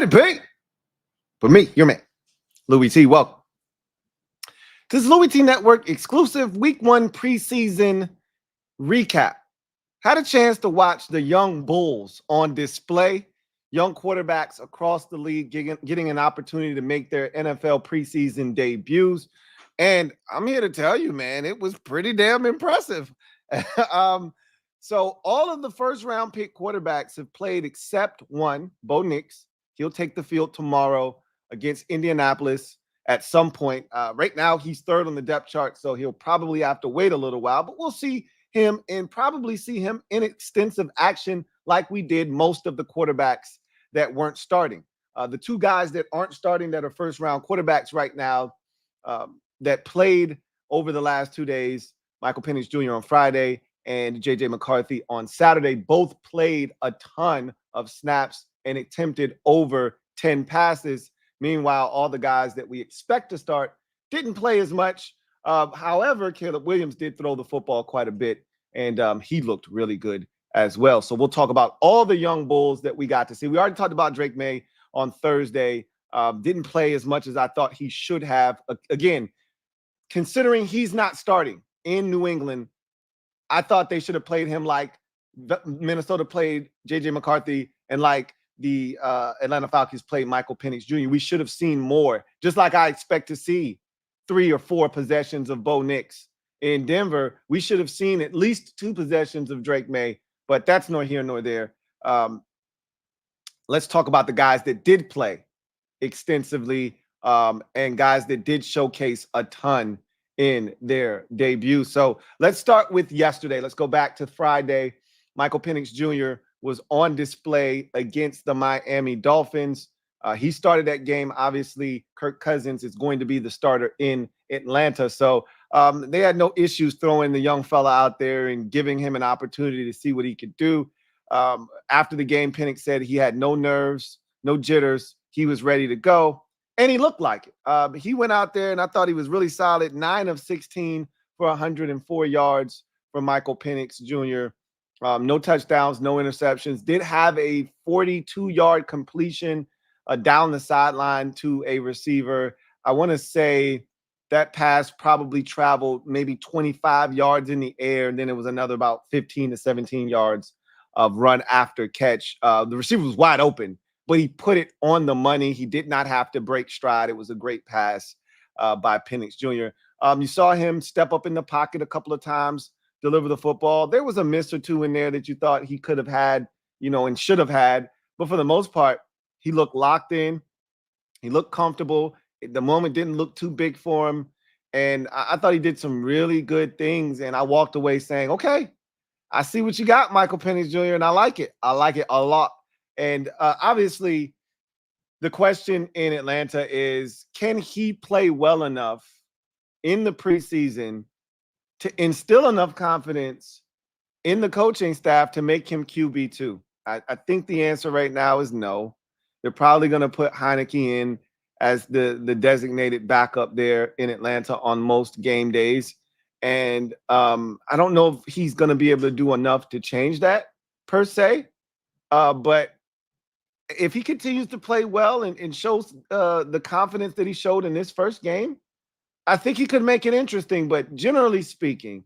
debate. For me, your man, Louie T. Welcome. This is Louie T Network exclusive Week 1 preseason recap. Had a chance to watch the young Bulls on display. Young quarterbacks across the league getting an opportunity to make their NFL preseason debuts. And I'm here to tell you, man, it was pretty damn impressive. So all of the first-round pick quarterbacks have played except one, Bo Nix. He'll take the field tomorrow against Indianapolis at some point. Right now, he's third on the depth chart, so he'll probably have to wait a little while. But we'll see him and probably see him in extensive action like we did most of the quarterbacks that weren't starting. The two guys that aren't starting that are first-round quarterbacks right now that played over the last 2 days, Michael Penix Jr. on Friday and JJ McCarthy on Saturday, both played a ton of snaps and attempted over 10 passes. Meanwhile, all the guys that we expect to start didn't play as much. However, Caleb Williams did throw the football quite a bit, and he looked really good as well. So we'll talk about all the young Bulls that we got to see. We already talked about Drake May on Thursday. Didn't play as much as I thought he should have. Again, considering he's not starting in New England, I thought they should have played him like Minnesota played J.J. McCarthy and like the Atlanta Falcons played Michael Penix Jr. We should have seen more, just like I expect to see 3 or 4 possessions of Bo Nix. In Denver, we should have seen at least 2 possessions of Drake May, but that's nor here nor there. Let's talk about the guys that did play extensively and guys that did showcase a ton in their debut. So let's start with yesterday. Let's go back to Friday. Michael Penix Jr. was on display against the Miami Dolphins. He started that game. Obviously, Kirk Cousins is going to be the starter in Atlanta. So they had no issues throwing the young fella out there and giving him an opportunity to see what he could do. After the game, Penix said he had no nerves, no jitters. He was ready to go. And he looked like it. He went out there, and I thought he was really solid. 9 of 16 for 104 yards for Michael Penix Jr. No touchdowns, no interceptions. Did have a 42-yard completion down the sideline to a receiver. I want to say that pass probably traveled maybe 25 yards in the air, and then it was another about 15 to 17 yards of run after catch. The receiver was wide open, but he put it on the money. He did not have to break stride. It was a great pass by Penix Jr. You saw him step up in the pocket a couple of times, deliver the football. There was a miss or two in there that you thought he could have had, and should have had. But for the most part, he looked locked in. He looked comfortable. The moment didn't look too big for him. And I thought he did some really good things. And I walked away saying, okay, I see what you got, Michael Penix Jr., and I like it. I like it a lot. And obviously, the question in Atlanta is, can he play well enough in the preseason to instill enough confidence in the coaching staff to make him QB2? I think the answer right now is no. They're probably going to put Heineke in as the designated backup there in Atlanta on most game days. And I don't know if he's going to be able to do enough to change that per se. But if he continues to play well and shows the confidence that he showed in this first game, I think he could make it interesting. But generally speaking,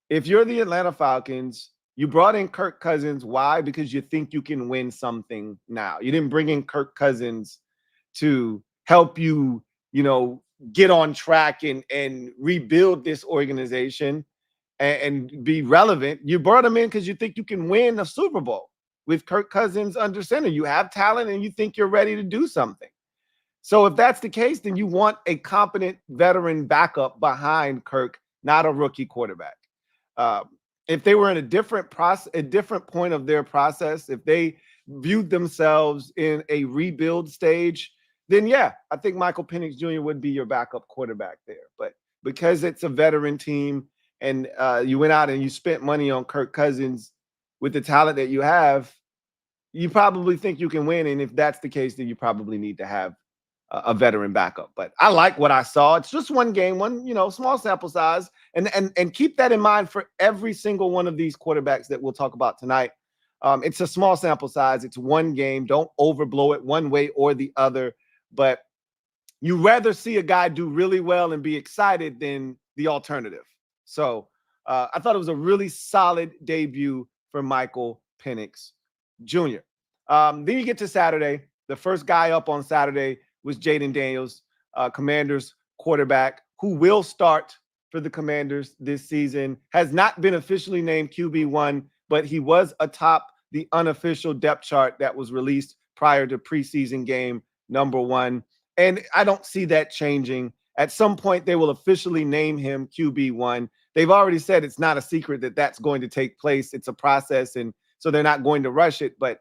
if you're the Atlanta Falcons, you brought in Kirk Cousins. Why? Because you think you can win something now. You didn't bring in Kirk Cousins to help you, get on track and rebuild this organization and be relevant. You brought him in because you think you can win a Super Bowl with Kirk Cousins under center. You have talent and you think you're ready to do something. So if that's the case, then you want a competent veteran backup behind Kirk, not a rookie quarterback. If they were in a different point of their process, if they viewed themselves in a rebuild stage, then yeah, I think Michael Penix Jr. would be your backup quarterback there. But because it's a veteran team and you went out and you spent money on Kirk Cousins with the talent that you have, you probably think you can win. And if that's the case, then you probably need to have a veteran backup. But I like what I saw. It's just one game, small sample size. And keep that in mind for every single one of these quarterbacks that we'll talk about tonight. It's a small sample size. It's one game. Don't overblow it one way or the other. But you rather see a guy do really well and be excited than the alternative. So I thought it was a really solid debut for Michael Penix Jr. Then you get to Saturday. The first guy up on Saturday was Jayden Daniels, Commanders quarterback, who will start for the Commanders this season. Has not been officially named QB1, but he was atop the unofficial depth chart that was released prior to preseason game number 1. And I don't see that changing. At some point, they will officially name him QB1. They've already said it's not a secret that that's going to take place. It's a process, and so they're not going to rush it. But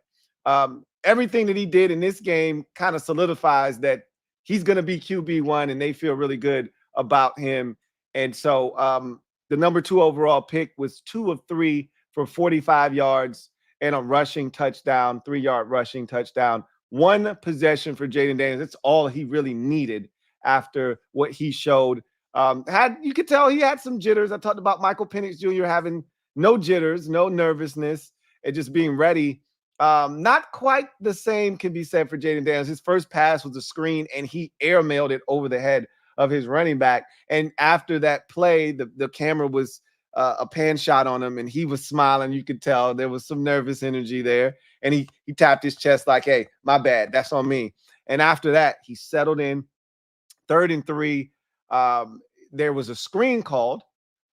everything that he did in this game kind of solidifies that he's going to be QB1, and they feel really good about him. And so the number 2 overall pick was 2 of 3 for 45 yards and a rushing touchdown, 3-yard rushing touchdown. 1 possession for Jayden Daniels. That's all he really needed after what he showed. You could tell he had some jitters. I talked about Michael Penix Jr. having no jitters, no nervousness, and just being ready. Not quite the same can be said for Jayden Daniels. His first pass was a screen, and he airmailed it over the head of his running back. And after that play, the camera was a pan shot on him, and he was smiling. You could tell there was some nervous energy there. And he tapped his chest like, hey, my bad. That's on me. And after that, he settled in. 3rd and 3. There was a screen called,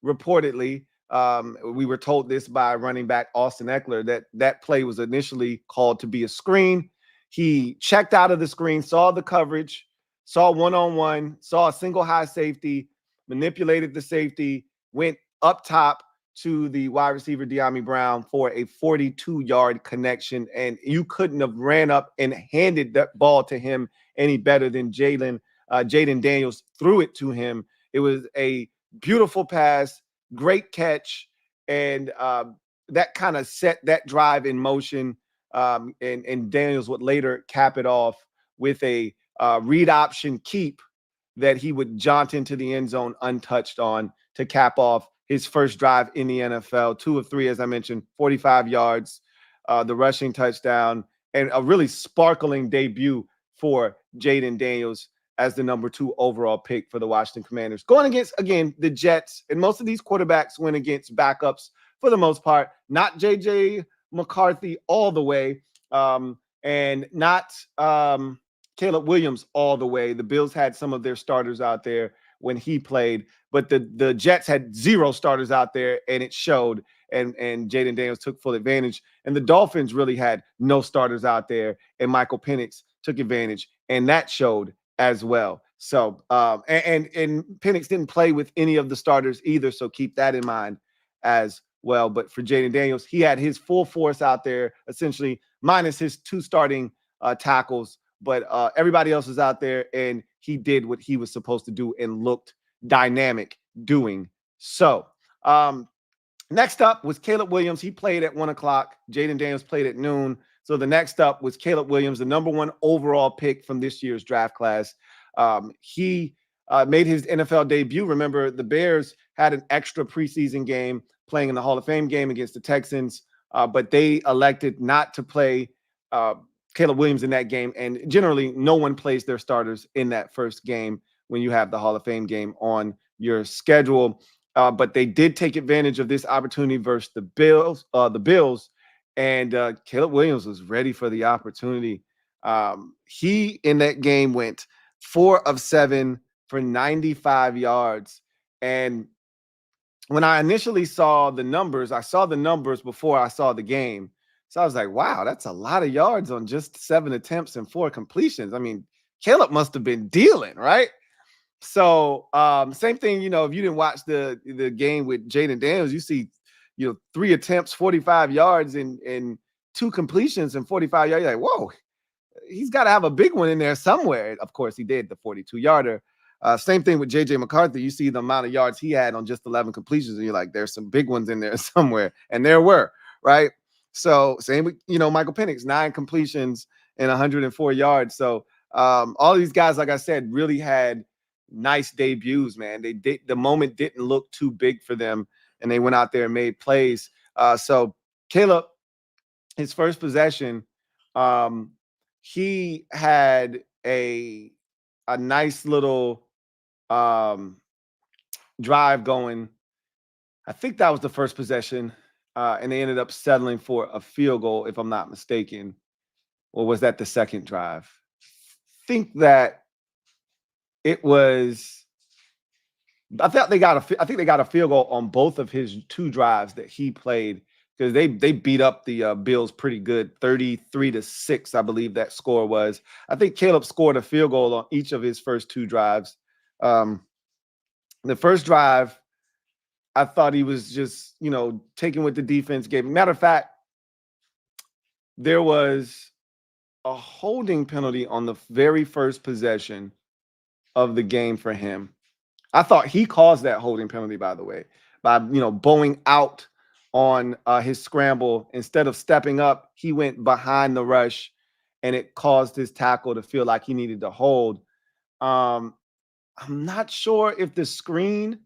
reportedly. We were told this by running back Austin Eckler, that play was initially called to be a screen. He checked out of the screen, saw the coverage, saw one-on-one, saw a single high safety, manipulated the safety, went up top to the wide receiver De'Ami Brown for a 42-yard connection. And you couldn't have ran up and handed that ball to him any better than Jayden Daniels threw it to him. It was a beautiful pass, great catch, and that kind of set that drive in motion. And Daniels would later cap it off with a read option keep that he would jaunt into the end zone untouched on to cap off his first drive in the NFL. 2 of 3, as I mentioned, 45 yards, the rushing touchdown, and a really sparkling debut for Jayden Daniels as the number 2 overall pick for the Washington Commanders. Going against, again, the Jets, and most of these quarterbacks went against backups for the most part, not J.J. McCarthy all the way, and not Caleb Williams all the way. The Bills had some of their starters out there when he played, but the Jets had 0 starters out there, and it showed, and Jayden Daniels took full advantage. And the Dolphins really had no starters out there, and Michael Penix took advantage, and that showed as well. So and Penix didn't play with any of the starters either, so keep that in mind as well. But for Jayden Daniels, he had his full force out there, essentially minus his 2 starting tackles, but everybody else was out there, and he did what he was supposed to do and looked dynamic doing so. Next up was Caleb Williams. He played at 1 o'clock. Jayden Daniels played at noon. So the next up was Caleb Williams, the number 1 overall pick from this year's draft class. He made his NFL debut. Remember, the Bears had an extra preseason game playing in the Hall of Fame game against the Texans, but they elected not to play Caleb Williams in that game. And generally, no one plays their starters in that first game when you have the Hall of Fame game on your schedule. But they did take advantage of this opportunity versus the Bills. And Caleb Williams was ready for the opportunity. He, in that game, went 4 of 7 for 95 yards. And when I initially saw the numbers, I saw the numbers before I saw the game. So I was like, wow, that's a lot of yards on just 7 attempts and 4 completions. I mean, Caleb must have been dealing, right? So same thing, if you didn't watch the game with Jayden Daniels, you see, 3 attempts, 45 yards and 2 completions and 45 yards. You're like, whoa, he's got to have a big one in there somewhere. Of course, he did, the 42-yarder. Same thing with J.J. McCarthy. You see the amount of yards he had on just 11 completions, and you're like, there's some big ones in there somewhere. And there were, right? So same with, Michael Penix, 9 completions and 104 yards. So all these guys, like I said, really had nice debuts, man. The moment didn't look too big for them, and they went out there and made plays. So Caleb his first possession, he had a nice little drive going. I think that was the first possession, and they ended up settling for a field goal, if I'm not mistaken. Or was that the second drive? Think that it was. I think they got a field goal on both of his 2 drives that he played, because they beat up the Bills pretty good, 33-6, I believe that score was. I think Caleb scored a field goal on each of his first 2 drives. The first drive, I thought he was just, taking what the defense gave him. Matter of fact, there was a holding penalty on the very first possession of the game for him. I thought he caused that holding penalty, by the way, by, bowing out on his scramble. Instead of stepping up, he went behind the rush, and it caused his tackle to feel like he needed to hold. I'm not sure if the screen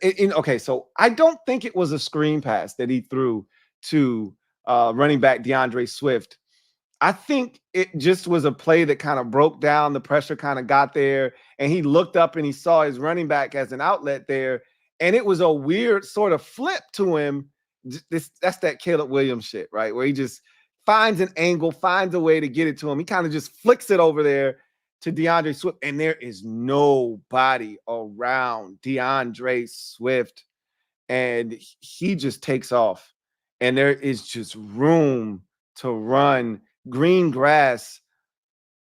okay, so I don't think it was a screen pass that he threw to running back DeAndre Swift. I think it just was a play that kind of broke down. The pressure kind of got there, and he looked up and he saw his running back as an outlet there, and it was a weird sort of flip to him. That's that Caleb Williams shit, right? Where he just finds an angle, finds a way to get it to him. He kind of just flicks it over there to DeAndre Swift, and there is nobody around DeAndre Swift, and he just takes off, and there is just room to run, green grass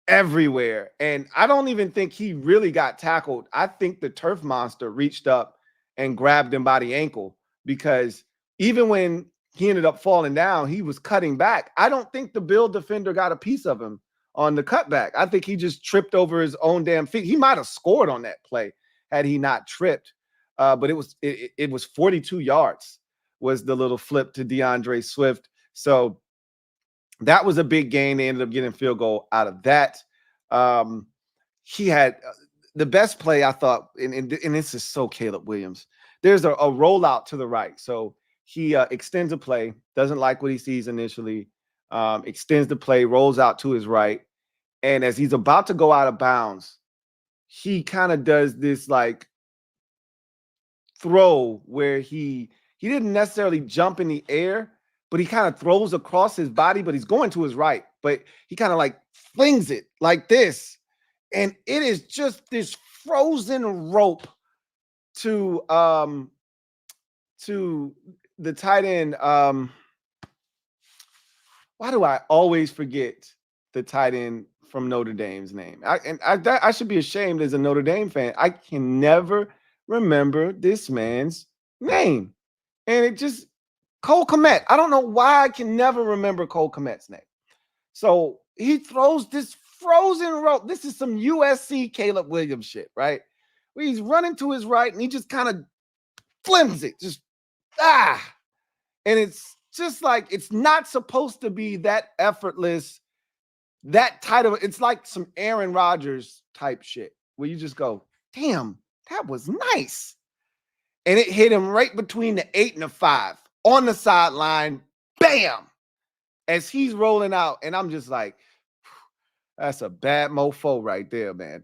everywhere. And I don't even think he really got tackled. I think the turf monster reached up and grabbed him by the ankle, because even when he ended up falling down, he was cutting back. I don't think the Bill defender got a piece of him on the cutback. I think he just tripped over his own damn feet. He might have scored on that play had he not tripped. But it was 42 yards was the little flip to DeAndre Swift. So that was a big gain. They ended up getting a field goal out of that. He had the best play, I thought, and this is so Caleb Williams. There's a rollout to the right. So he extends a play, doesn't like what he sees initially, extends the play, rolls out to his right. And as he's about to go out of bounds, he kind of does this like throw where he didn't necessarily jump in the air, but he kind of throws across his body, but he's going to his right. But he kind of like flings it like this. And it is just this frozen rope to the tight end. Why do I always forget the tight end from Notre Dame's name? I should be ashamed as a Notre Dame fan. I can never remember this man's name. And it just, Cole Kmet. I don't know why I can never remember Cole Kmet's name. So he throws this frozen rope. This is some USC Caleb Williams shit, right? Where he's running to his right and he just kind of flims it. Just, and it's just like, it's not supposed to be that effortless, that tight of, it's like some Aaron Rodgers type shit where you just go, damn, that was nice. And it hit him right between the 8 and the 5 on the sideline. Bam! As he's rolling out. And I'm just like, that's a bad mofo right there, man.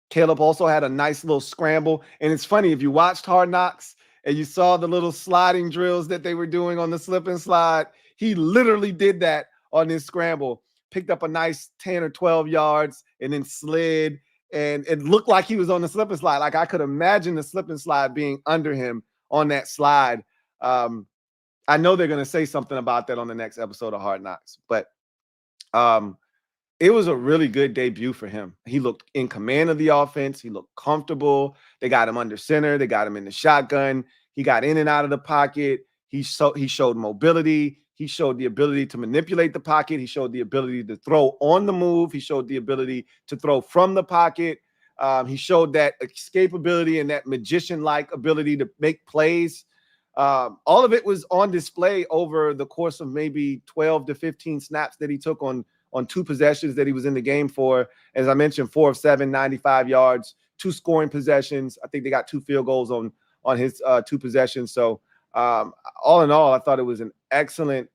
Caleb also had a nice little scramble. And it's funny, if you watched Hard Knocks and you saw the little sliding drills that they were doing on the slip and slide, he literally did that on this scramble. Picked up a nice 10 or 12 yards and then slid. And it looked like he was on the slip and slide. Like I could imagine the slip and slide being under him on that slide. I know they're going to say something about that on the next episode of Hard Knocks, but it was a really good debut for him. He looked in command of the offense. He looked comfortable. They got him under center. They got him in the shotgun. He got in and out of the pocket. He showed mobility. He showed the ability to manipulate the pocket. He showed the ability to throw on the move. He showed the ability to throw from the pocket. He showed that escapability and that magician-like ability to make plays. All of it was on display over the course of maybe 12 to 15 snaps that he took on 2 possessions that he was in the game for. As I mentioned, 4 of 7, 95 yards, 2 scoring possessions. I think they got 2 field goals on his 2 possessions. So all in all, I thought it was an excellent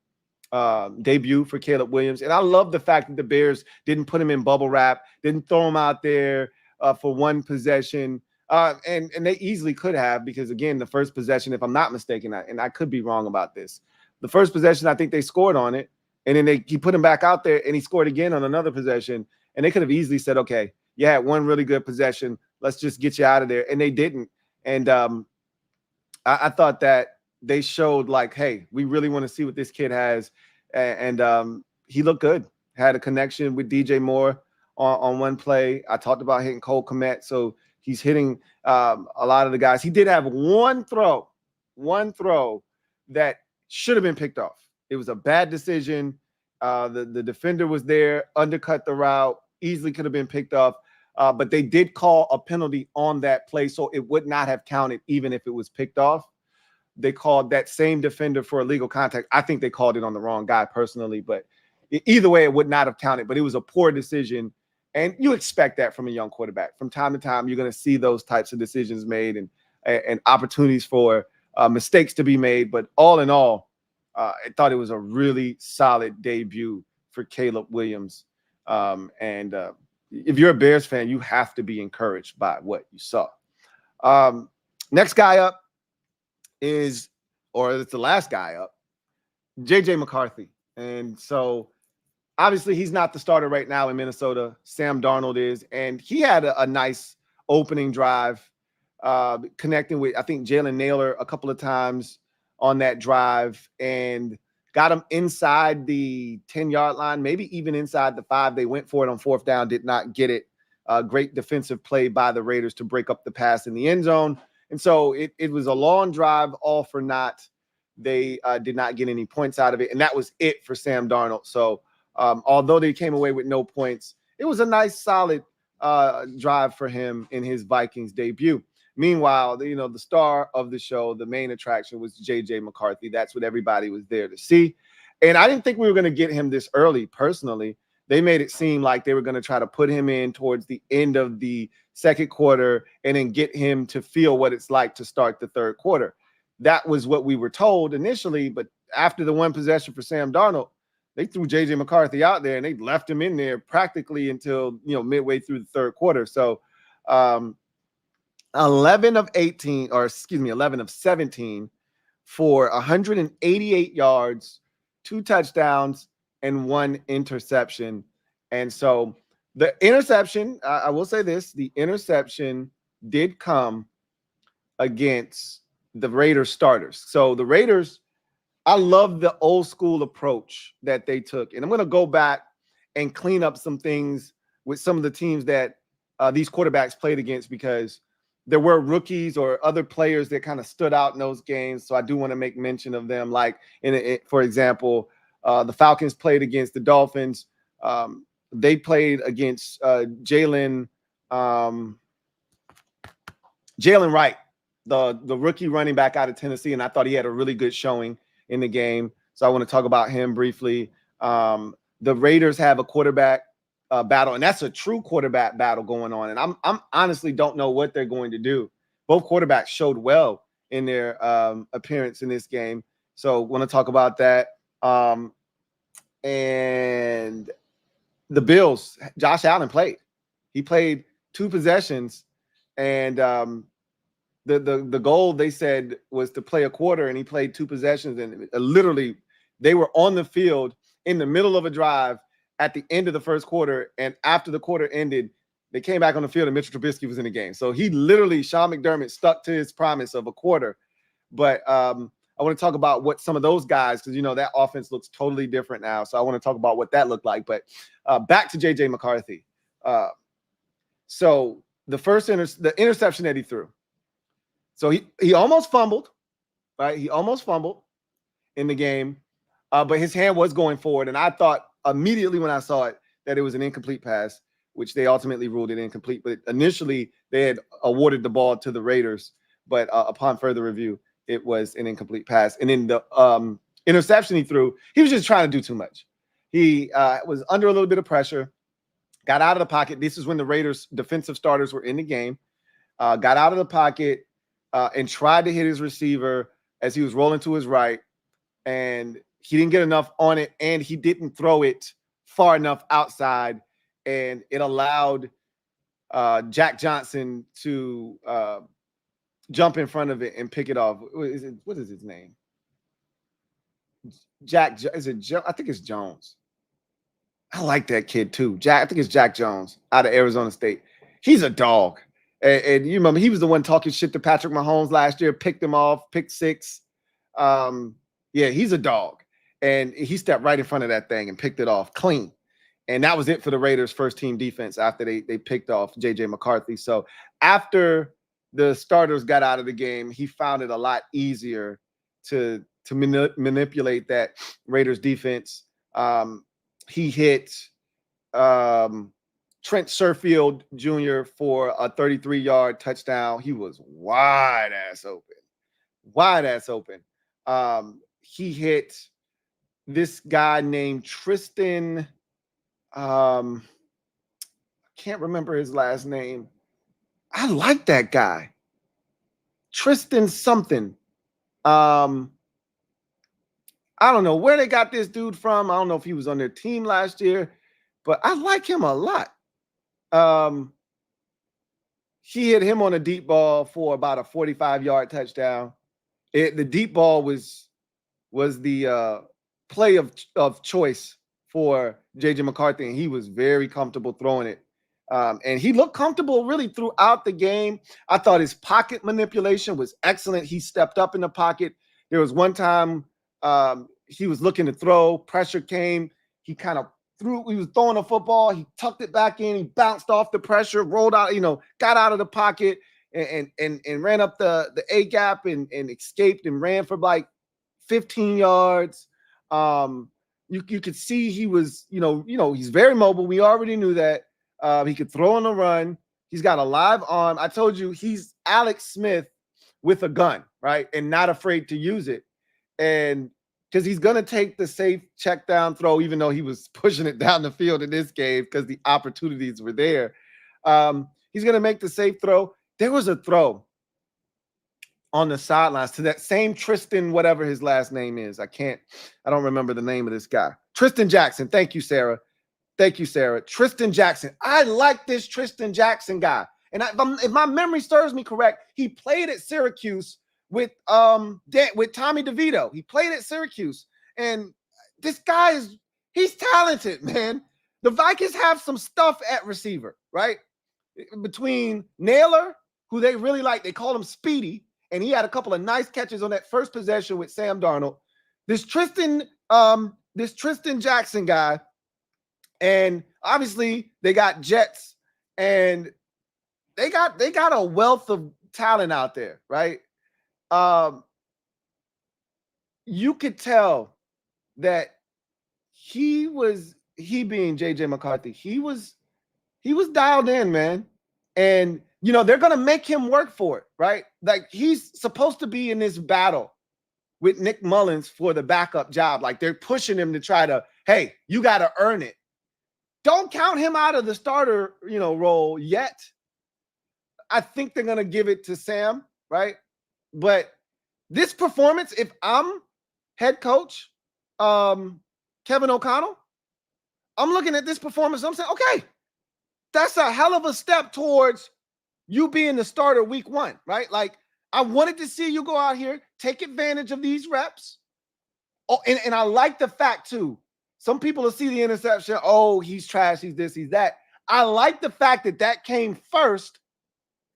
debut for Caleb Williams. And I love the fact that the Bears didn't put him in bubble wrap, didn't throw him out there for one possession. And they easily could have, because, again, the first possession, if I'm not mistaken, and I could be wrong about this, the first possession, I think they scored on it. And then he put him back out there, and he scored again on another possession. And they could have easily said, okay, you had one really good possession, let's just get you out of there. And they didn't. And I thought that they showed, like, hey, we really want to see what this kid has. And he looked good. Had a connection with DJ Moore on one play. I talked about hitting Cole Kmet, so he's hitting a lot of the guys. He did have one throw that should have been picked off. It was a bad decision. The defender was there, undercut the route, easily could have been picked off. But they did call a penalty on that play, so it would not have counted even if it was picked off. They called that same defender for illegal contact. I think they called it on the wrong guy personally, but either way, it would not have counted. But it was a poor decision, and you expect that from a young quarterback. From time to time, you're going to see those types of decisions made and opportunities for mistakes to be made. But all in all, I thought it was a really solid debut for Caleb Williams. If you're a Bears fan, you have to be encouraged by what you saw. Next guy up is, or it's the last guy up, JJ McCarthy. And so obviously he's not the starter right now in Minnesota. Sam Darnold is, and he had a nice opening drive, connecting with, I think, Jalen Naylor a couple of times on that drive, and got him inside the 10-yard line, maybe even inside the 5. They went for it on 4th down, did not get it. Great defensive play by the Raiders to break up the pass in the end zone. And so it was a long drive, all for naught. They did not get any points out of it, and that was it for Sam Darnold. So although they came away with no points, it was a nice, solid drive for him in his Vikings debut. Meanwhile, the star of the show, the main attraction, was JJ McCarthy. That's what everybody was there to see. And I didn't think we were going to get him this early, personally. They made it seem like they were going to try to put him in towards the end of the second quarter and then get him to feel what it's like to start the third quarter. That was what we were told initially, but after the one possession for Sam Darnold, they threw JJ McCarthy out there and they left him in there practically until, midway through the third quarter. So 11 of 17 for 188 yards, 2 touchdowns, and 1 interception. And so the interception, I will say this, the interception did come against the Raiders starters. So the Raiders, I love the old school approach that they took. And I'm going to go back and clean up some things with some of the teams that these quarterbacks played against, because there were rookies or other players that kind of stood out in those games. So I do want to make mention of them. Like, for example, the Falcons played against the Dolphins. They played against Jalen Wright, the rookie running back out of Tennessee, and I thought he had a really good showing in the game. So I want to talk about him briefly. The Raiders have a quarterback battle, and that's a true quarterback battle going on. And I'm honestly don't know what they're going to do. Both quarterbacks showed well in their appearance in this game. So want to talk about that. And the Bills, Josh Allen played. He played 2 possessions, and the goal, they said, was to play a quarter, and he played 2 possessions, and literally they were on the field in the middle of a drive at the end of the first quarter, and after the quarter ended, they came back on the field and Mitchell Trubisky was in the game. So he literally, Sean McDermott, stuck to his promise of a quarter. But I want to talk about what some of those guys, because, that offense looks totally different now. So I want to talk about what that looked like. But back to JJ McCarthy. So the interception that he threw. So he almost fumbled, right? He almost fumbled in the game, but his hand was going forward. And I thought immediately when I saw it that it was an incomplete pass, which they ultimately ruled it incomplete. But initially they had awarded the ball to the Raiders, but upon further review, it was an incomplete pass. And then the interception he threw, he was just trying to do too much. He was under a little bit of pressure, got out of the pocket. This is when the Raiders defensive starters were in the game, got out of the pocket and tried to hit his receiver as he was rolling to his right. And he didn't get enough on it, and he didn't throw it far enough outside, and it allowed Jack Johnson to jump in front of it and pick it off. What is his name? Is it Joe? I think it's Jones. I like that kid too. I think it's Jack Jones out of Arizona State. He's a dog. And you remember he was the one talking shit to Patrick Mahomes last year, picked him off, picked 6. Yeah, he's a dog. And he stepped right in front of that thing and picked it off clean. And that was it for the Raiders' first team defense after they picked off JJ McCarthy. So after the starters got out of the game, he found it a lot easier to manipulate that Raiders defense. He hit Trent Sherfield Jr. for a 33-yard touchdown. He was wide ass open. He hit this guy named Tristan. I can't remember his last name. I like that guy. Tristan something. I don't know where they got this dude from. I don't know if he was on their team last year, but I like him a lot. He hit him on a deep ball for about a 45-yard touchdown. The deep ball was the play of choice for JJ McCarthy, and he was very comfortable throwing it. And he looked comfortable really throughout the game. I thought his pocket manipulation was excellent. He stepped up in the pocket. There was one time he was looking to throw, pressure came. He kind of he was throwing a football. He tucked it back in. He bounced off the pressure, rolled out, got out of the pocket and ran up the A gap and escaped and ran for like 15 yards. You could see he was, he's very mobile. We already knew that. He could throw on the run. He's got a live arm. I told you he's Alex Smith with a gun, right? And not afraid to use it. And because he's going to take the safe check down throw, even though he was pushing it down the field in this game because the opportunities were there. He's going to make the safe throw. There was a throw on the sidelines to that same Tristan, whatever his last name is. I don't remember the name of this guy. Tristan Jackson. Thank you, Sarah. Tristan Jackson. I like this Tristan Jackson guy. And if my memory serves me correct, he played at Syracuse with Tommy DeVito. He played at Syracuse. And this guy he's talented, man. The Vikings have some stuff at receiver, right? Between Naylor, who they really like, they call him Speedy, and he had a couple of nice catches on that first possession with Sam Darnold. This Tristan Jackson guy. And obviously they got Jets, and they got a wealth of talent out there, right? You could tell that he being JJ McCarthy, he was dialed in, man. And they're gonna make him work for it, right? Like he's supposed to be in this battle with Nick Mullins for the backup job. Like they're pushing him to try to, hey, you got to earn it. Don't count him out of the starter, role yet. I think they're going to give it to Sam, right? But this performance, if I'm head coach Kevin O'Connell, I'm looking at this performance. I'm saying, okay, that's a hell of a step towards you being the starter week 1, right? Like I wanted to see you go out here, take advantage of these reps. Oh, and I like the fact too, some people will see the interception. Oh, he's trash. He's this, he's that. I like the fact that came first.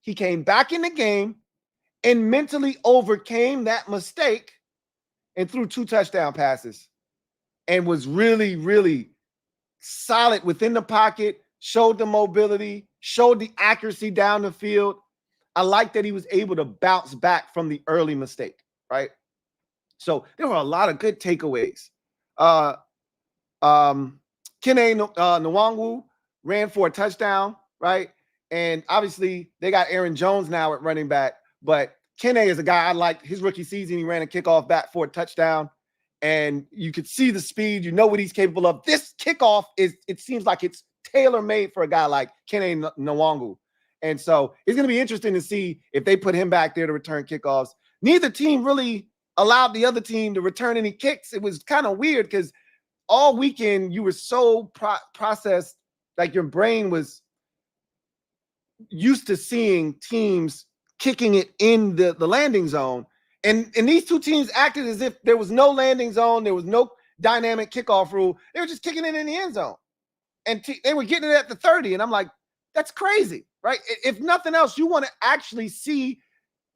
He came back in the game and mentally overcame that mistake and threw 2 touchdown passes and was really, really solid within the pocket, showed the mobility, showed the accuracy down the field. I like that he was able to bounce back from the early mistake, right? So there were a lot of good takeaways. Kene Nwangwu ran for a touchdown, right? And obviously they got Aaron Jones now at running back, but Kene is a guy I like. His rookie season, he ran a kickoff back for a touchdown, and you could see the speed. You know what he's capable of. This kickoff it seems like it's tailor-made for a guy like Kene Nwangwu. And so it's going to be interesting to see if they put him back there to return kickoffs. Neither team really allowed the other team to return any kicks. It was kind of weird because all weekend you were so processed, like your brain was used to seeing teams kicking it in the landing zone. And these two teams acted as if there was no landing zone. There was no dynamic kickoff rule. They were just kicking it in the end zone. And they were getting it at the 30. And I'm like, that's crazy, right? If nothing else, you want to actually see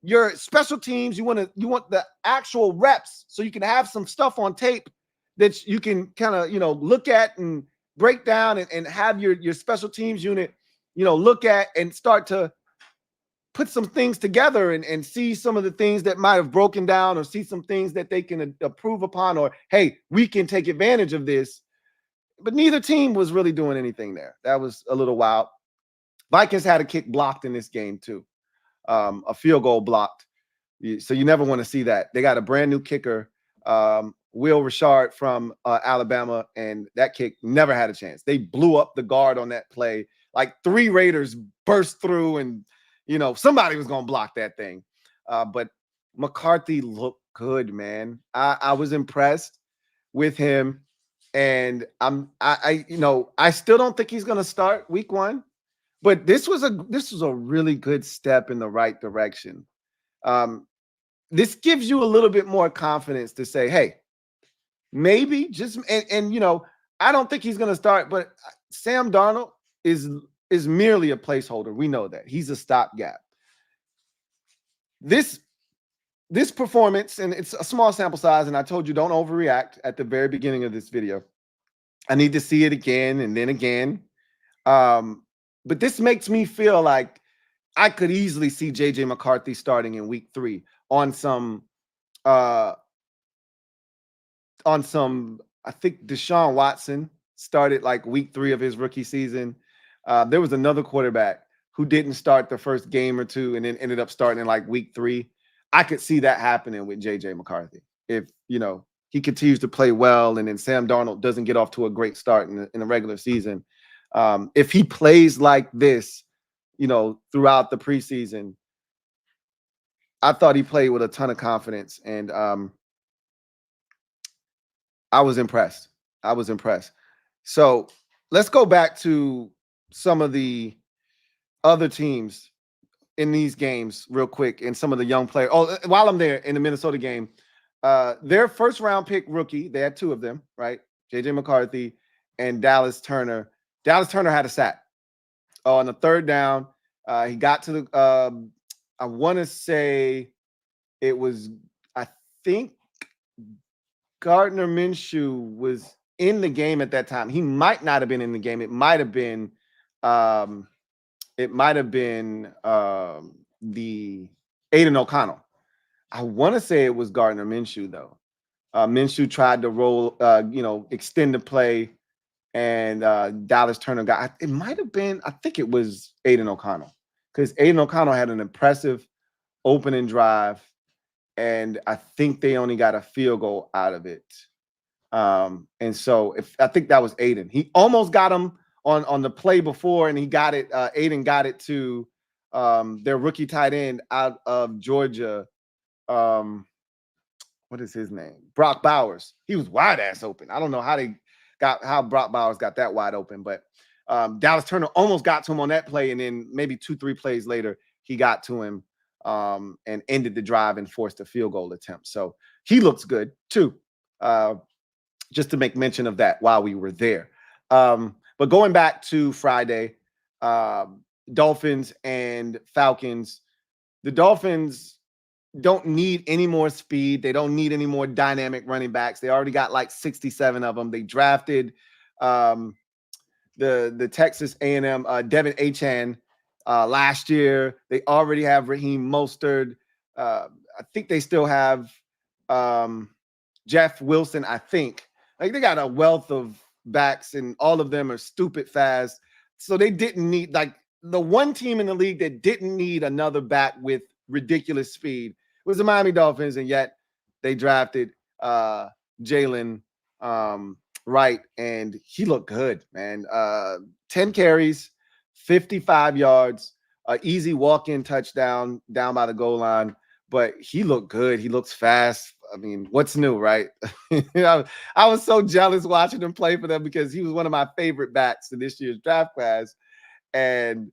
your special teams. You want the actual reps so you can have some stuff on tape that you can kind of, look at and break down and have your special teams unit, look at and start to put some things together and see some of the things that might have broken down, or see some things that they can improve upon, or, hey, we can take advantage of this. But neither team was really doing anything there. That was a little wild. Vikings had a kick blocked in this game too, a field goal blocked. So you never want to see that. They got a brand new kicker, Will Richard from Alabama, and that kick never had a chance. They blew up the guard on that play. Like 3 Raiders burst through, and somebody was going to block that thing. But McCarthy looked good, man. I was impressed with him, and I still don't think he's going to start week 1, but this was a really good step in the right direction. This gives you a little bit more confidence to say, hey, maybe just I don't think he's going to start, but Sam Darnold is merely a placeholder. We know that. He's a stopgap. This performance, and it's a small sample size, and I told you don't overreact at the very beginning of this video. I need to see it again and then again. But this makes me feel like I could easily see JJ McCarthy starting in week 3 on some I think Deshaun Watson started like week 3 of his rookie season. There was another quarterback who didn't start the first game or 2 and then ended up starting in like week 3. I could see that happening with JJ McCarthy if, he continues to play well, and then Sam Darnold doesn't get off to a great start in the regular season. If he plays like this, throughout the preseason, I thought he played with a ton of confidence, and I was impressed. So let's go back to some of the other teams in these games real quick, and some of the young players. Oh, while I'm there, in the Minnesota game, their first round pick rookie, they had 2 of them, right? JJ McCarthy and Dallas Turner. Dallas Turner had a sack on the 3rd down. He got to the, I want to say it was, I think Gardner Minshew was in the game at that time. He might not have been in the game. It might have been the Aiden O'Connell. I want to say it was Gardner Minshew, though. Minshew tried to roll, extend the play, and Dallas Turner got, it might have been, I think it was Aiden O'Connell, because Aiden O'Connell had an impressive opening drive, and I think they only got a field goal out of it. And so I think that was Aiden. He almost got him on the play before, and he got it. Aiden got it to their rookie tight end out of Georgia. What is his name? Brock Bowers. He was wide ass open. I don't know how Brock Bowers got that wide open, but Dallas Turner almost got to him on that play, and then maybe 2-3 plays later, he got to him and ended the drive and forced a field goal attempt. So he looks good too. Just to make mention of that while we were there. But going back to Friday, Dolphins and Falcons, the Dolphins don't need any more speed. They don't need any more dynamic running backs. They already got like 67 of them. They drafted the Texas A&M Devin Achane last year. They already have Raheem Mostert. I think they still have Jeff Wilson, I think. Like, they got a wealth of backs, and all of them are stupid fast. So they didn't need, like, the one team in the league that didn't need another back with ridiculous speed was the Miami Dolphins, and yet they drafted Jalen Wright, and he looked good, man. 10 carries, 55 yards, easy walk-in touchdown down by the goal line, but he looked good. He looks fast. I mean, what's new, right? I was so jealous watching him play for them because he was one of my favorite backs in this year's draft class. And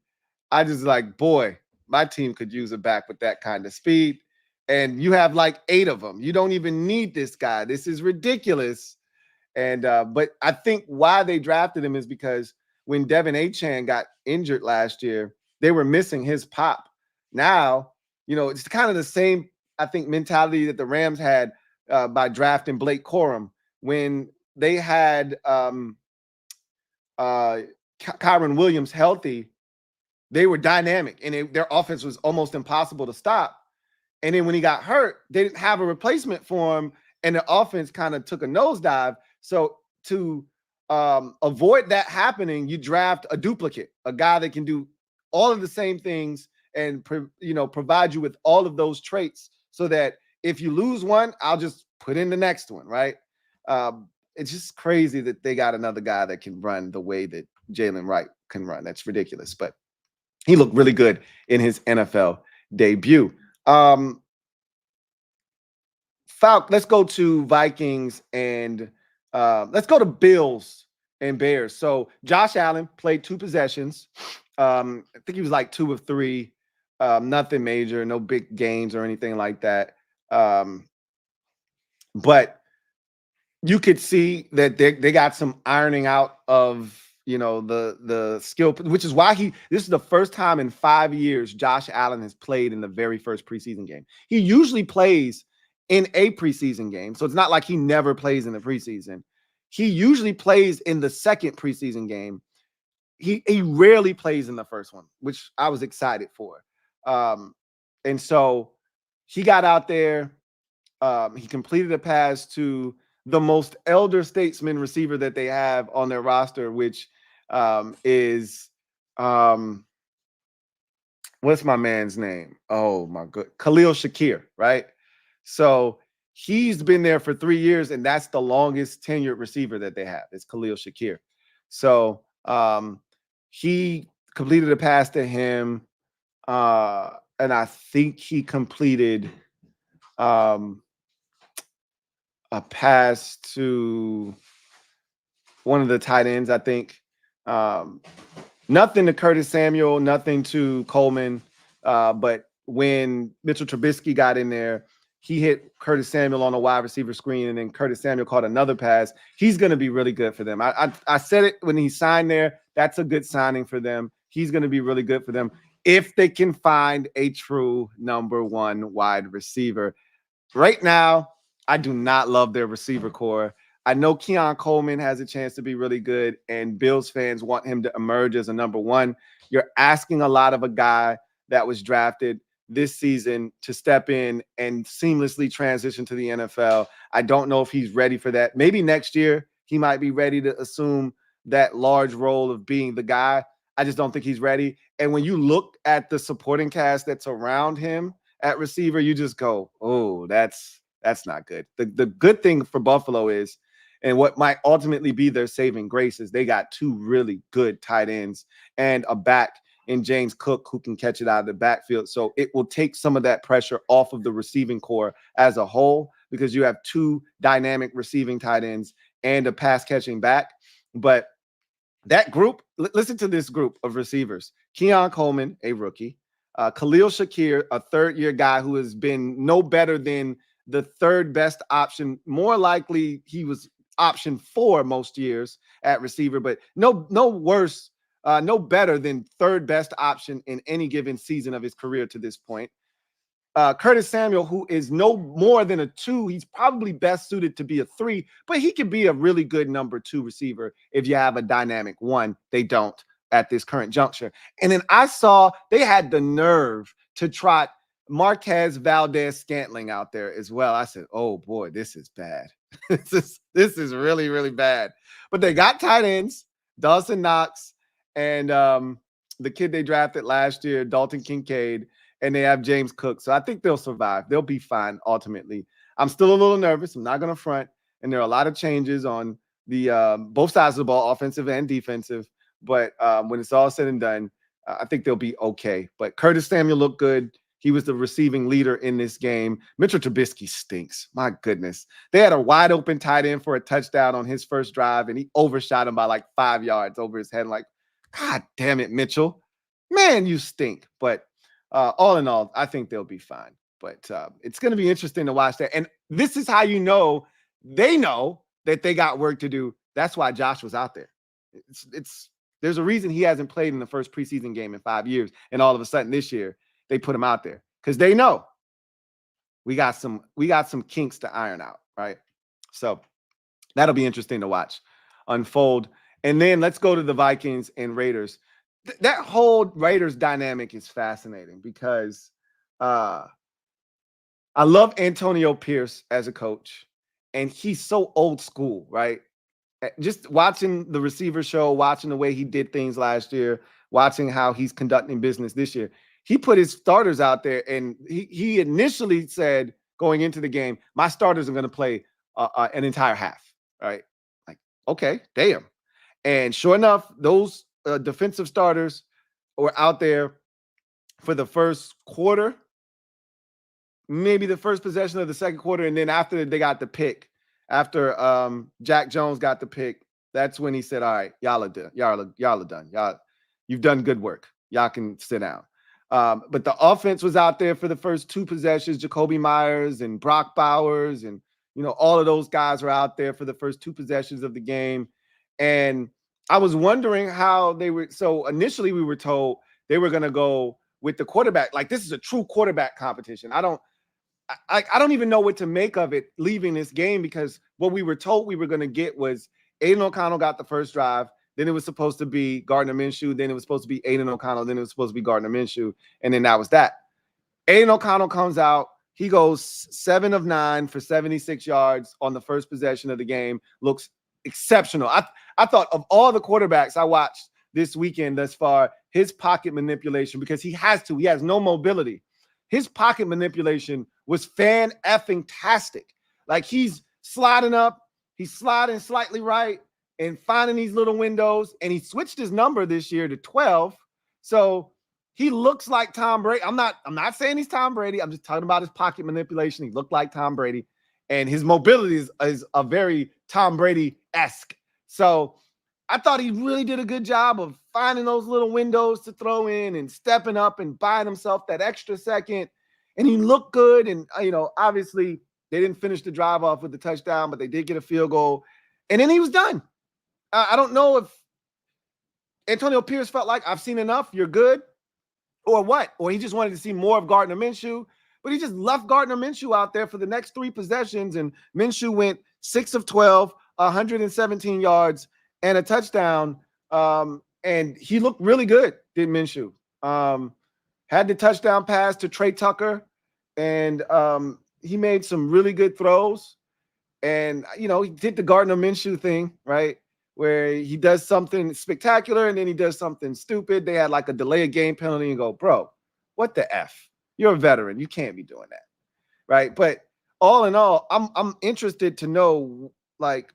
I just like, boy, my team could use a back with that kind of speed. And you have like 8 of them. You don't even need this guy. This is ridiculous. And but I think why they drafted him is because when Devin Achane got injured last year, they were missing his pop. Now, it's kind of the same, I think, mentality that the Rams had by drafting Blake Corum when they had Kyron Williams healthy. They were dynamic, and their offense was almost impossible to stop. And then when he got hurt, they didn't have a replacement for him, and the offense kind of took a nosedive. So to avoid that happening, you draft a duplicate, a guy that can do all of the same things and provide you with all of those traits, so that if you lose one, I'll just put in the next one, right? It's just crazy that they got another guy that can run the way that Jalen Wright can run. That's ridiculous, but he looked really good in his NFL debut. Falk, let's go to Vikings and let's go to Bills and Bears. So Josh Allen played 2 possessions. I think he was like 2 of 3, nothing major, no big gains or anything like that. But you could see that they got some ironing out of the skill, which is why this is the first time in 5 years Josh Allen has played in the very first preseason game. He usually plays in a preseason game, so it's not like he never plays in the preseason. He usually plays in the second preseason game. He rarely plays in the first one, which I was excited for. And so he got out there. He completed a pass to the most elder statesman receiver that they have on their roster, which is what's my man's name? Oh my good, Khalil Shakir, right? So he's been there for 3 years, and that's the longest tenured receiver that they have. It's Khalil Shakir. So he completed a pass to him, and I think he completed a pass to one of the tight ends, I think. Nothing to Curtis Samuel, nothing to Coleman. But when Mitchell Trubisky got in there, he hit Curtis Samuel on a wide receiver screen, and then Curtis Samuel caught another pass. He's going to be really good for them. I said it when he signed there. That's a good signing for them. He's going to be really good for them if they can find a true number 1 wide receiver. Right now, I do not love their receiver core. I know Keon Coleman has a chance to be really good, and Bills fans want him to emerge as a number 1. You're asking a lot of a guy that was drafted this season to step in and seamlessly transition to the NFL. I don't know if he's ready for that. Maybe next year he might be ready to assume that large role of being the guy. I just don't think he's ready. And when you look at the supporting cast that's around him at receiver, you just go, oh, that's not good. The good thing for Buffalo is, and what might ultimately be their saving grace, is they got 2 really good tight ends and a back in James Cook who can catch it out of the backfield. So it will take some of that pressure off of the receiving core as a whole, because you have 2 dynamic receiving tight ends and a pass catching back. But that group, listen to this group of receivers: Keon Coleman, a rookie, Khalil Shakir, a 3rd-year guy who has been no better than the 3rd best option. More likely he was option 4 most years at receiver, but no worse, no better than 3rd best option in any given season of his career to this point. Curtis Samuel, who is no more than a 2. He's probably best suited to be a 3, but he could be a really good number 2 receiver if you have a dynamic 1. They don't at this current juncture. And then I saw they had the nerve to trot Marquez Valdez-Scantling out there as well. I said, oh boy, this is bad. This is really, really bad. But they got tight ends, Dawson Knox, and the kid they drafted last year, Dalton Kincaid, and they have James Cook. So I think they'll survive. They'll be fine ultimately. I'm still a little nervous. I'm not going to front. And there are a lot of changes on the both sides of the ball, offensive and defensive. But when it's all said and done, I think they'll be okay. But Curtis Samuel looked good. He was the receiving leader in this game. Mitchell Trubisky stinks. My goodness. They had a wide open tight end for a touchdown on his first drive, and he overshot him by like 5 yards over his head. Like, God damn it, Mitchell. Man, you stink. But all in all, I think they'll be fine. But it's going to be interesting to watch that. And this is how you know they know that they got work to do. That's why Josh was out there. There's a reason he hasn't played in the first preseason game in 5 years. And all of a sudden this year, they put him out there because they know we got some kinks to iron out, right? So that'll be interesting to watch unfold. And then let's go to the Vikings and Raiders. That whole Raiders dynamic is fascinating because I love Antonio Pierce as a coach, and he's so old school, right? Just watching the receiver show, watching the way he did things last year, watching how he's conducting business this year. He put his starters out there, and he initially said going into the game, my starters are going to play an entire half, right? Like, okay, damn. And sure enough, those defensive starters were out there for the first quarter, maybe the first possession of the second quarter, and then after they got the pick, after Jack Jones got the pick, that's when he said, all right, y'all are done. Y'all are done. You've done good work. Y'all can sit down. But the offense was out there for the first 2 possessions. Jacoby Myers and Brock Bowers and, all of those guys were out there for the first 2 possessions of the game. And I was wondering how they were. So initially we were told they were going to go with the quarterback. Like, this is a true quarterback competition. I don't even know what to make of it leaving this game, because what we were told we were going to get was Aiden O'Connell got the first drive. Then it was supposed to be Gardner Minshew. Then it was supposed to be Aiden O'Connell. Then it was supposed to be Gardner Minshew. And then that was that. Aiden O'Connell comes out. He goes 7 of 9 for 76 yards on the first possession of the game. Looks exceptional. I thought of all the quarterbacks I watched this weekend thus far, his pocket manipulation, because he has no mobility. His pocket manipulation was fan-effing-tastic. Like, he's sliding up, he's sliding slightly right, and finding these little windows. And he switched his number this year to 12. So he looks like Tom Brady. I'm not saying he's Tom Brady. I'm just talking about his pocket manipulation. He looked like Tom Brady. And his mobility is a very Tom Brady-esque. So I thought he really did a good job of finding those little windows to throw in and stepping up and buying himself that extra second. And he looked good. And, obviously they didn't finish the drive off with the touchdown, but they did get a field goal. And then he was done. I don't know if Antonio Pierce felt like, I've seen enough, you're good, or what. Or he just wanted to see more of Gardner Minshew. But he just left Gardner Minshew out there for the next 3 possessions. And Minshew went 6 of 12, 117 yards, and a touchdown. And he looked really good, did Minshew. Had the touchdown pass to Trey Tucker. And he made some really good throws. And, he did the Gardner Minshew thing, right? Where he does something spectacular and then he does something stupid. They had like a delay of game penalty and go, bro, what the F? You're a veteran. You can't be doing that, right? But all in all, I'm interested to know, like,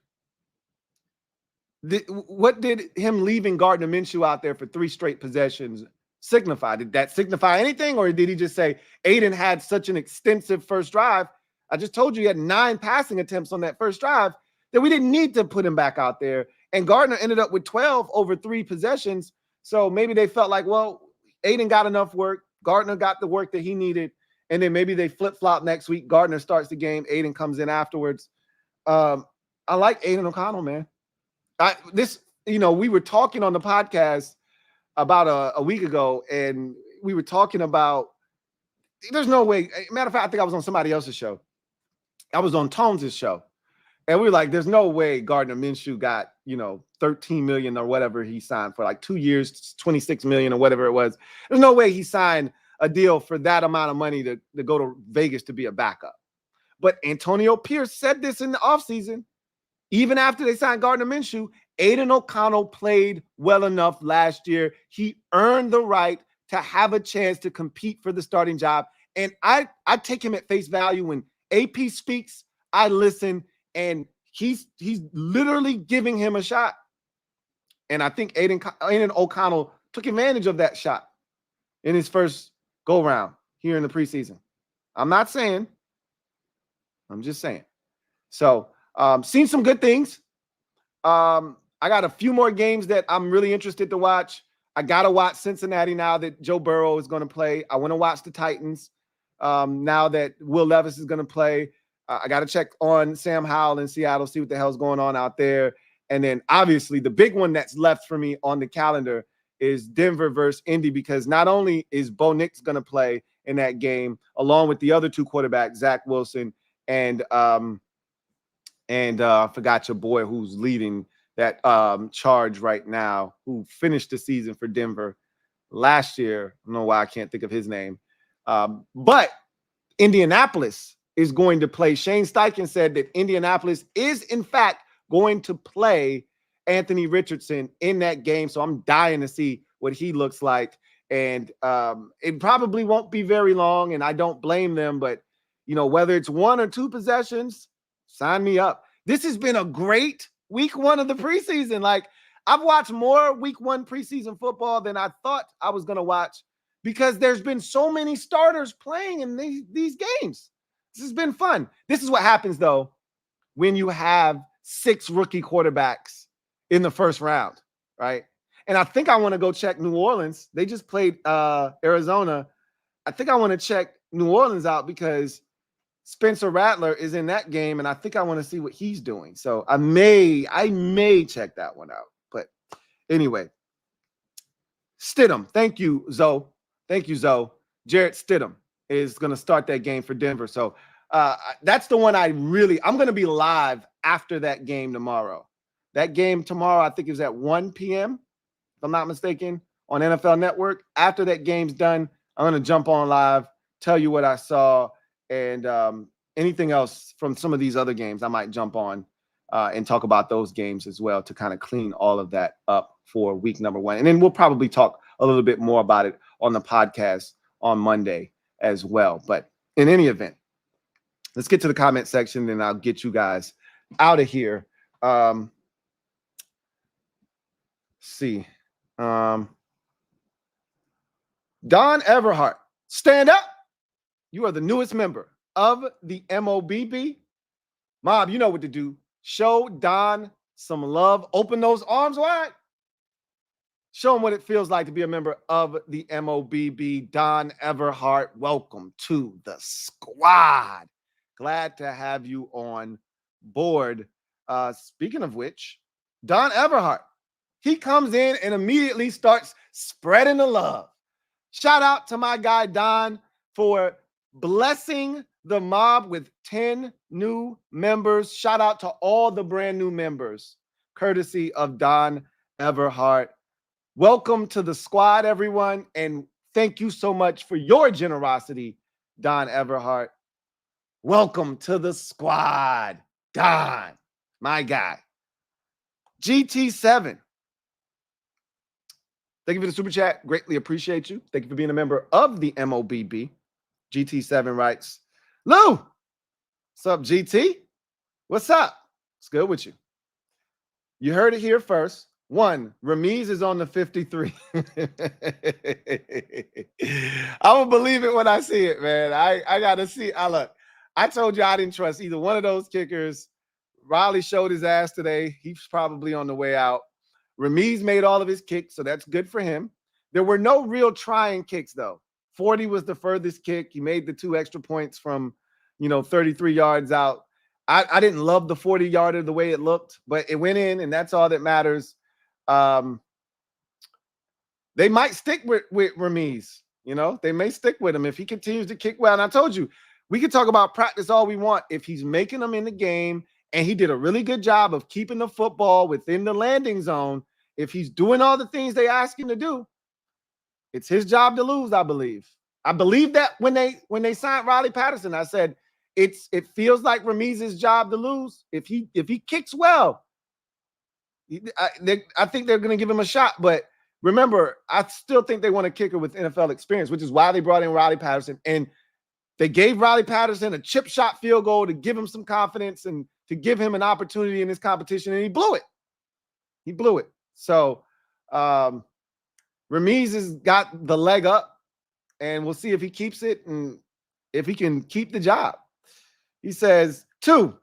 what did him leaving Gardner Minshew out there for 3 straight possessions signify? Did that signify anything, or did he just say Aiden had such an extensive first drive? I just told you he had 9 passing attempts on that first drive that we didn't need to put him back out there. And Gardner ended up with 12 over 3 possessions. So maybe they felt like, well, Aiden got enough work. Gardner got the work that he needed. And then maybe they flip-flop next week. Gardner starts the game. Aiden comes in afterwards. I like Aiden O'Connell, man. We were talking on the podcast about a week ago, and we were talking about, there's no way. Matter of fact, I think I was on somebody else's show. I was on Tones' show. And we were like, there's no way Gardner Minshew got, $13 million or whatever he signed for, like 2 years, $26 million or whatever it was. There's no way he signed a deal for that amount of money to go to Vegas to be a backup. But Antonio Pierce said this in the offseason. Even after they signed Gardner Minshew, Aiden O'Connell played well enough last year. He earned the right to have a chance to compete for the starting job. And I take him at face value. When AP speaks, I listen. And he's literally giving him a shot. And I think Aiden O'Connell took advantage of that shot in his first go-round. here in the preseason. I'm not saying. I'm just saying. So, seen some good things. I got a few more games that I'm really interested to watch. I got to watch Cincinnati now that Joe Burrow is going to play. I want to watch the Titans now that Will Levis is going to play. I got to check on Sam Howell in Seattle, see what the hell's going on out there. And then obviously the big one that's left for me on the calendar is Denver versus Indy, because not only is Bo Nix going to play in that game, along with the other two quarterbacks, Zach Wilson and I forgot your boy who's leading that charge right now, who finished the season for Denver last year. I don't know why I can't think of his name. But Indianapolis is going to play. Shane Steichen said that Indianapolis is, in fact, going to play Anthony Richardson in that game. So I'm dying to see what he looks like. And it probably won't be very long, and I don't blame them. But, you know, whether it's 1 or 2 possessions, sign me up. This has been a great week 1 of the preseason. Like, I've watched more week 1 preseason football than I thought I was going to watch, because there's been so many starters playing in these games. This has been fun. This is what happens, though, when you have 6 rookie quarterbacks in the first round, right? And I think I want to go check New Orleans. They just played Arizona. I think I want to check New Orleans out because Spencer Rattler is in that game, and I think I want to see what he's doing. So I may check that one out. But anyway, Stidham. Thank you, Zoe. Thank you, Zoe. Jarrett Stidham is going to start that game for Denver. So that's the one I'm going to be live after that game tomorrow. That game tomorrow, I think, is at 1 p.m., if I'm not mistaken, on NFL Network. After that game's done, I'm going to jump on live, tell you what I saw, and anything else from some of these other games. I might jump on and talk about those games as well to kind of clean all of that up for week number 1. And then we'll probably talk a little bit more about it on the podcast on Monday as well. But in any event, let's get to the comment section, and I'll get you guys out of here. See. Don Everhart, stand up. You are the newest member of the MOBB. Mob, you know what to do. Show Don some love. Open those arms wide. Show him what it feels like to be a member of the MOBB. Don Everhart, welcome to the squad. Glad to have you on board. Speaking of which, Don Everhart, he comes in and immediately starts spreading the love. Shout out to my guy, Don, for blessing the mob with 10 new members. Shout out to all the brand new members, courtesy of Don Everhart. Welcome to the squad, everyone, and thank you so much for your generosity, Don Everhart. Welcome to the squad, Don, my guy. GT7. Thank you for the super chat. Greatly appreciate you. Thank you for being a member of the MOBB. GT7 writes, Lou, what's up, GT? What's up? What's good with you? You heard it here first. 1, Ramiz is on the 53. I will believe it when I see it, man. I got to see. Look, I told you I didn't trust either one of those kickers. Riley showed his ass today. He's probably on the way out. Ramiz made all of his kicks, so that's good for him. There were no real trying kicks, though. 40 was the furthest kick. He made the 2 extra points from, 33 yards out. I didn't love the 40-yarder the way it looked, but it went in, and that's all that matters. They might stick with Ramiz. They may stick with him if he continues to kick well. And I told you, we can talk about practice all we want. If he's making them in the game, and he did a really good job of keeping the football within the landing zone, if he's doing all the things they ask him to do, it's his job to lose, I believe. I believe that when they signed Riley Patterson, I said it feels like Ramiz's job to lose. If he kicks well, I think they're going to give him a shot. But remember, I still think they want a kicker with NFL experience, which is why they brought in Riley Patterson. And they gave Riley Patterson a chip shot field goal to give him some confidence and to give him an opportunity in this competition, and he blew it. He blew it. So Ramiz has got the leg up. and we'll see if he keeps it and if he can keep the job. He says, 2,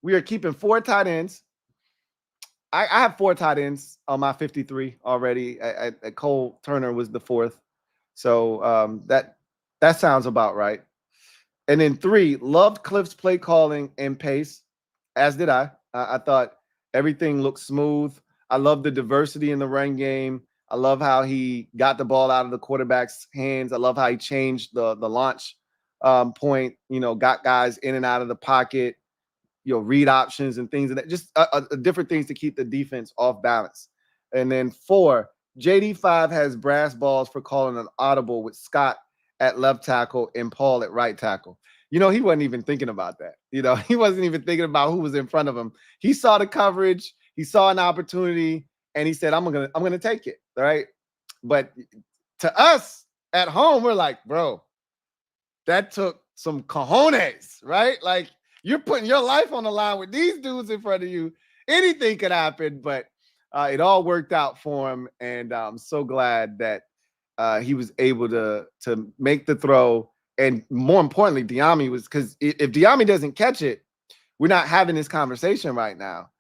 we are keeping 4 tight ends. I have 4 tight ends on my 53 already. Cole Turner was the 4th. So that sounds about right. And then 3, loved Cliff's play calling and pace, as did I. I thought everything looked smooth. I love the diversity in the run game. I love how he got the ball out of the quarterback's hands. I love how he changed the launch point, got guys in and out of the pocket, read options and things, and that just different things to keep the defense off balance. And then 4, JD5 has brass balls for calling an audible with Scott at left tackle and Paul at right tackle. He wasn't even thinking about that. He wasn't even thinking about who was in front of him. He saw the coverage, he saw an opportunity, and he said, I'm gonna take it. All right. But to us at home, we're like, bro, that took some cojones, right? Like, you're putting your life on the line with these dudes in front of you. Anything could happen, but it all worked out for him. And I'm so glad that he was able to make the throw. And more importantly, Dyami was, because if Dyami doesn't catch it, we're not having this conversation right now.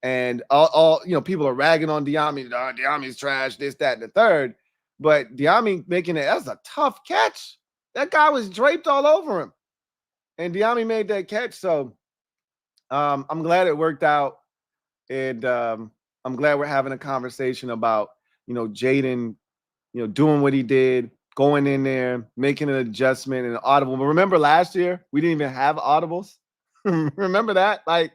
And all people are ragging on Dyami. Dyami's trash, this, that, and the third. But Dyami making it, that's a tough catch. That guy was draped all over him. And Dyami made that catch. So I'm glad it worked out. And I'm glad we're having a conversation about, Jayden, doing what he did, going in there, making an adjustment and an audible. But remember last year, we didn't even have audibles. Remember that? Like,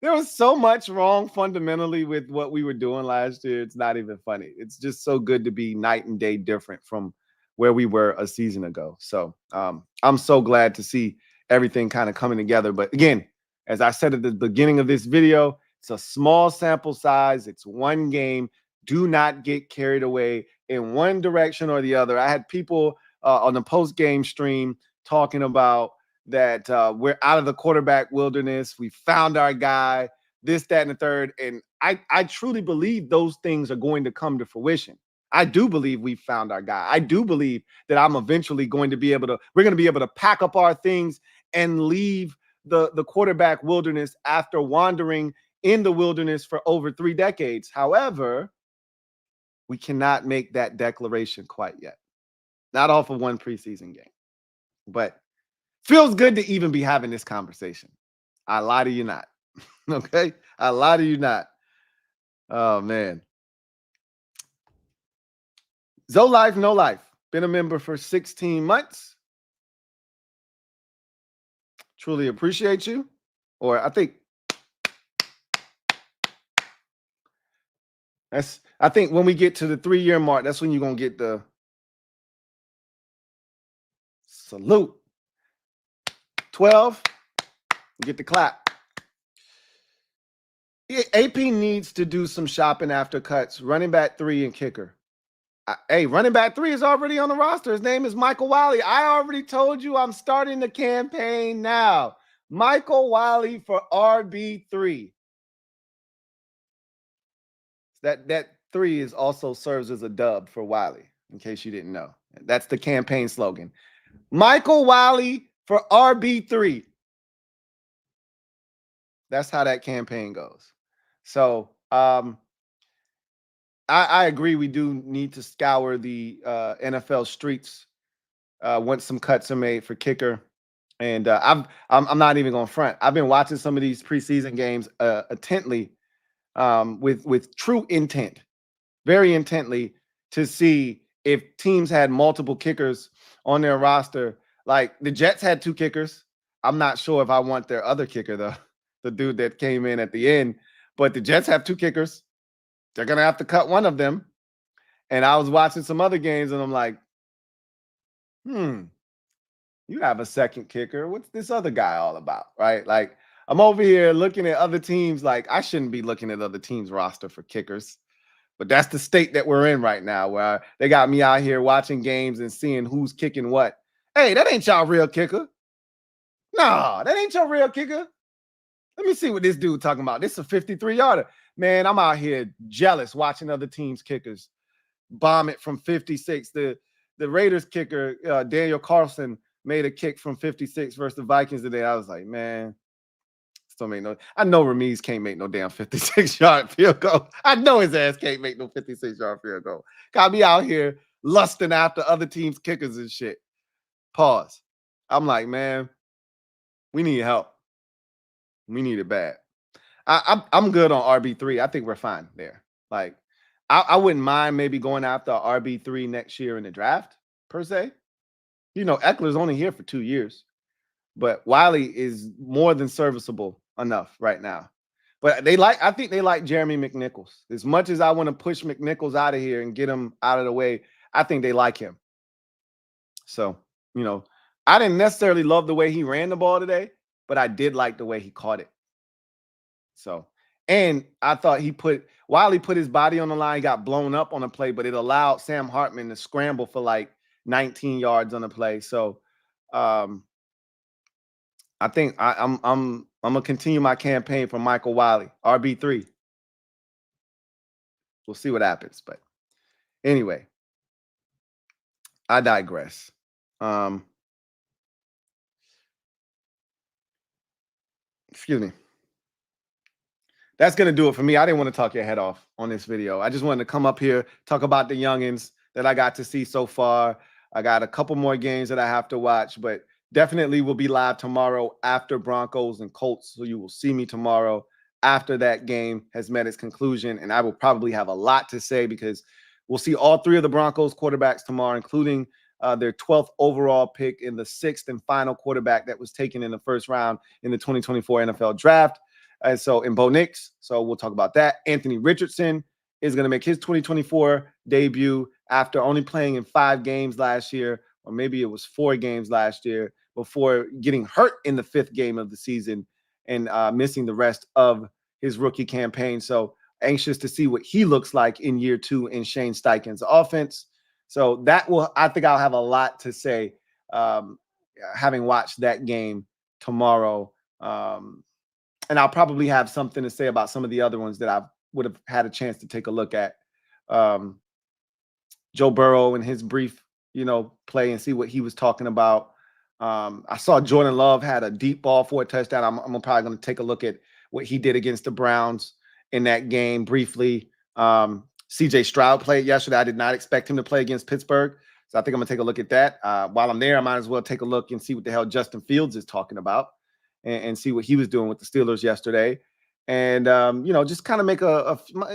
there was so much wrong fundamentally with what we were doing last year. It's not even funny. It's just so good to be night and day different from where we were a season ago. So I'm so glad to see everything kind of coming together. But again, as I said at the beginning of this video, it's a small sample size. It's one game. Do not get carried away in one direction or the other. I had people on the post-game stream talking about that we're out of the quarterback wilderness. We found our guy, this, that, and the third. And I truly believe those things are going to come to fruition. I do believe we found our guy. I do believe that I'm eventually we're going to be able to pack up our things and leave the quarterback wilderness after wandering in the wilderness for over 3 decades. However, we cannot make that declaration quite yet. Not off of one preseason game. But feels good to even be having this conversation. I lie to you not. Okay? I lie to you not. Oh, man. Zo Life, No Life. Been a member for 16 months. Truly appreciate you. Or I think when we get to the 3-year mark, that's when you're going to get the salute. 12, you get the clap. AP needs to do some shopping after cuts. Running back 3 and kicker. Hey, running back 3 is already on the roster. His name is Michael Wiley. I already told you I'm starting the campaign now. Michael Wiley for RB3. That 3 is also serves as a dub for Wiley, in case you didn't know. That's the campaign slogan. Michael Wiley for RB3. That's how that campaign goes. So I agree. We do need to scour the NFL streets once some cuts are made for kicker. And I'm not even going to front. I've been watching some of these preseason games intently, with true intent, very intently, to see if teams had multiple kickers on their roster. Like the Jets had 2 kickers. I'm not sure if I want their other kicker, though, the dude that came in at the end. But the Jets have 2 kickers. They're going to have to cut one of them. And I was watching some other games, and I'm like, you have a second kicker. What's this other guy all about, right? Like, I'm over here looking at other teams. Like, I shouldn't be looking at other teams' roster for kickers. But that's the state that we're in right now, where they got me out here watching games and seeing who's kicking what. Hey, that ain't y'all real kicker. Nah, that ain't your real kicker. Let me see what this dude talking about. This is a 53-yarder. Man, I'm out here jealous watching other teams' kickers bomb it from 56. The the Raiders kicker, Daniel Carlson, made a kick from 56 versus the Vikings today. I was like, man, still make no. I know Ramiz can't make no damn 56-yard field goal. I know his ass can't make no 56-yard field goal. Got me out here lusting after other teams' kickers and shit. Pause. I'm like, man, we need help. We need it bad. I'm good on RB3. I think we're fine there. Like, I wouldn't mind maybe going after RB3 next year in the draft, per se. You know, Eckler's only here for 2 years, but Wiley is more than serviceable enough right now. But I think they like Jeremy McNichols. As much as I want to push McNichols out of here and get him out of the way, I think they like him. So, you know, I didn't necessarily love the way he ran the ball today, but I did like the way he caught it. So, and I thought Wiley put his body on the line, got blown up on a play, but it allowed Sam Hartman to scramble for like 19 yards on the play. So, I think I'm gonna continue my campaign for Michael Wiley, RB3. We'll see what happens, but anyway, I digress. Excuse me. That's going to do it for me. I didn't want to talk your head off on this video. I just wanted to come up here, talk about the youngins that I got to see so far. I got a couple more games that I have to watch, but definitely will be live tomorrow after Broncos and Colts. So you will see me tomorrow after that game has met its conclusion. And I will probably have a lot to say because we'll see all three of the Broncos quarterbacks tomorrow, including their 12th overall pick in the 6th and final quarterback that was taken in the first round in the 2024 NFL draft. And so in Bo Nix, so we'll talk about that. Anthony Richardson is going to make his 2024 debut after only playing in 5 games last year, or maybe it was 4 games last year, before getting hurt in the 5th game of the season and missing the rest of his rookie campaign. So anxious to see what he looks like in year 2 in Shane Steichen's offense. So I think I'll have a lot to say having watched that game tomorrow. And I'll probably have something to say about some of the other ones that I would have had a chance to take a look at. Joe Burrow and his brief, play and see what he was talking about. I saw Jordan Love had a deep ball for a touchdown. I'm probably going to take a look at what he did against the Browns in that game briefly. CJ Stroud played yesterday. I did not expect him to play against Pittsburgh. So I think I'm going to take a look at that. While I'm there, I might as well take a look and see what the hell Justin Fields is talking about. And see what he was doing with the Steelers yesterday. And, just kind of make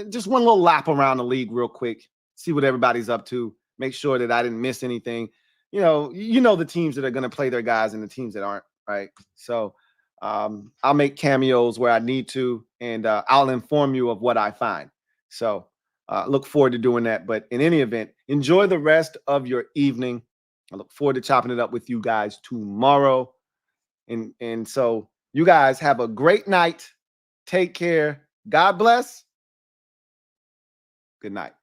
just one little lap around the league real quick, see what everybody's up to, make sure that I didn't miss anything. The teams that are going to play their guys and the teams that aren't, right? So I'll make cameos where I need to, and I'll inform you of what I find. So look forward to doing that. But in any event, enjoy the rest of your evening. I look forward to chopping it up with you guys tomorrow. And so you guys have a great night. Take care. God bless. Good night.